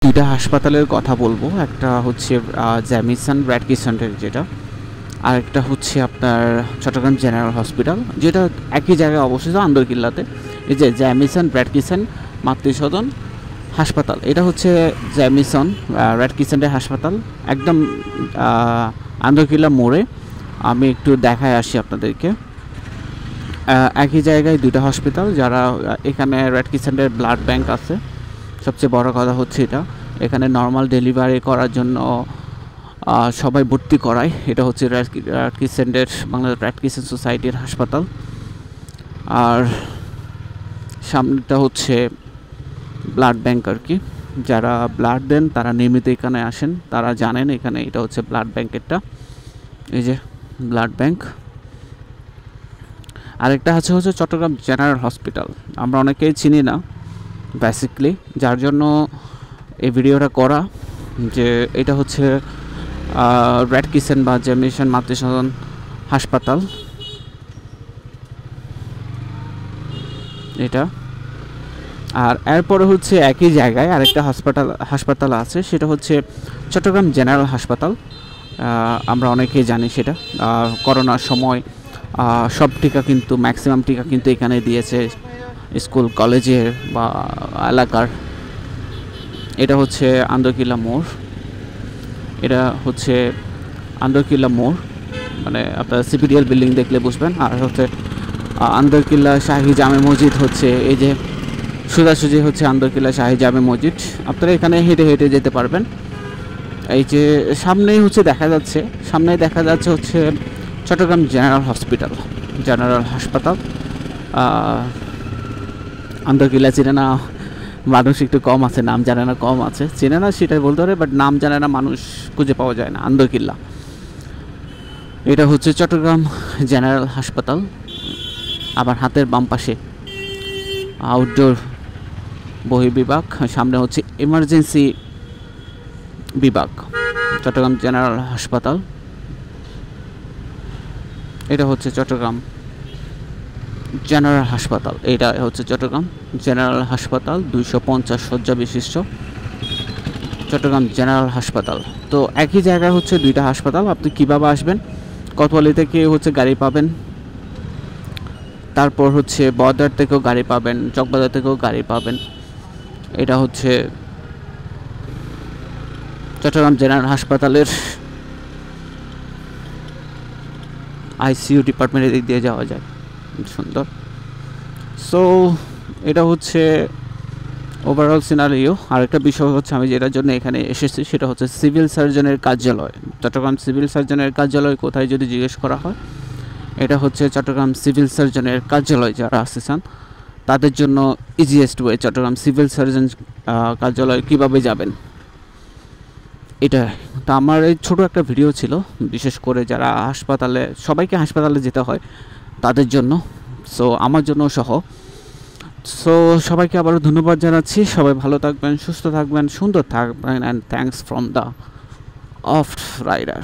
দুইটা হাসপাতালের কথা বলবো। একটা হচ্ছে জ্যামিসন র্যাটকি সেন্টার যেটা, আর একটা হচ্ছে আপনার চট্টগ্রাম জেনারেল হসপিটাল, যেটা একই জায়গায় অবস্থিত আন্দরকিল্লাতে। এই যে জ্যামিসন র্যাটকিসন মাতৃসদন হাসপাতাল, এটা হচ্ছে জ্যামিসন র্যাটকিসেন্টের হাসপাতাল, একদম আন্দরকিল্লা মোড়ে। আমি একটু দেখায় আসি আপনাদেরকে। একই জায়গায় দুটো হসপিটাল, যারা এখানে র্যাটকিসেন্টের ব্লাড ব্যাংক আছে। সবচেয়ে বড় কথা হচ্ছে এটা, এখানে নর্মাল ডেলিভারি করার জন্য সবাই ভর্তি করায়। এটা হচ্ছে র্যাটকিসেন্টের বাংলাদেশ র্যাটকিসেন সোসাইটির হাসপাতাল। আর সামনেটা হচ্ছে ব্লাড ব্যাংক আর কি। যারা ব্লাড দেন তারা নিয়মিত এখানে আসেন, তারা জানেন এখানে এটা হচ্ছে ব্লাড ব্যাংকেরটা। এই যে ব্লাড ব্যাংক। আরেকটা হচ্ছে চট্টগ্রাম জেনারেল হসপিটাল, আমরা অনেকেই চিনি না বেসিকলি, যার জন্য এই ভিডিওটা করা। যে এটা হচ্ছে র্যাটকিসেন বা জ্যামিসন মাতৃসদন হাসপাতাল এটা। আর এরপরে হচ্ছে একই জায়গায় আরেকটা হাসপাতাল আছে, সেটা হচ্ছে চট্টগ্রাম জেনারেল হাসপাতাল। আমরা অনেকেই জানি সেটা। করোনার সময় সব টিকা কিন্তু ম্যাক্সিমাম টিকা কিন্তু এখানে দিয়েছে স্কুল কলেজের বা এলাকার। এটা হচ্ছে আন্দরকিল্লা মোড়, এটা হচ্ছে আন্দরকিল্লা মোড়, মানে আপনার সিপিডিএল বিল্ডিং দেখলে বুঝবেন। আর হচ্ছে আন্দরকিল্লা শাহী জামে মসজিদ হচ্ছে এই যে সোজাসুজি হচ্ছে আন্দরকিল্লা শাহী জামে মসজিদ। আপনারা এখানে হেঁটে হেঁটে যেতে পারবেন। এই যে সামনেই হচ্ছে দেখা যাচ্ছে হচ্ছে চট্টগ্রাম জেনারেল হসপিটাল, জেনারেল হাসপাতাল। আন্দরকিল্লা চিনে না মানুষ একটু কম আছে, নাম জানে না কম আছে, চেনে না সেটাই বলতে পারে, বাট নাম জানে না মানুষ খুঁজে পাওয়া যায় না। আন্দরকিল্লা এটা হচ্ছে চট্টগ্রাম জেনারেল হাসপাতাল। আবার হাতের বাম পাশে আউটডোর বহির্বিভাগ, সামনে হচ্ছে ইমার্জেন্সি বিভাগ, চট্টগ্রাম জেনারেল হাসপাতাল। এটা হচ্ছে চট্টগ্রাম জেনারেল হাসপাতাল, এটা হচ্ছে চট্টগ্রাম জেনারেল হাসপাতাল, 250 শয্যা বিশিষ্ট চট্টগ্রাম জেনারেল হাসপাতাল। তো একই জায়গায় হচ্ছে দুইটা হাসপাতাল। আপনি কীভাবে আসবেন? কোতোয়ালি থেকে হচ্ছে গাড়ি পাবেন, তারপর হচ্ছে বদার থেকেও গাড়ি পাবেন, চকবাজার থেকেও গাড়ি পাবেন। এটা হচ্ছে চট্টগ্রাম জেনারেল হাসপাতালের আইসিইউ ডিপার্টমেন্টের দিক দিয়ে যাওয়া যায়, সুন্দর। সো এটা হচ্ছে ওভারঅল সিনারিও। আরেকটা বিষয় হচ্ছে আমি যেটার জন্য এখানে এসেছি সেটা হচ্ছে সিভিল সার্জনের কার্যালয়। চট্টগ্রাম সিভিল সার্জনের কার্যালয় কোথায় যদি জিজ্ঞেস করা হয়, এটা হচ্ছে চট্টগ্রাম সিভিল সার্জনের কার্যালয়। যারা আসতে চান তাদের জন্য easiest way Chattogram civil surgeon কার্যালয় কীভাবে যাবেন এটা। তো আমার এই ছোটো একটা ভিডিও ছিল, বিশেষ করে যারা হাসপাতালে, সবাইকে হাসপাতালে যেতে হয় তাদের জন্য, সো আমার জন্য সহ। সো সবাইকে আবারও ধন্যবাদ জানাচ্ছি। সবাই ভালো থাকবেন, সুস্থ থাকবেন, সুন্দর থাকবেন, and thanks from the off rider.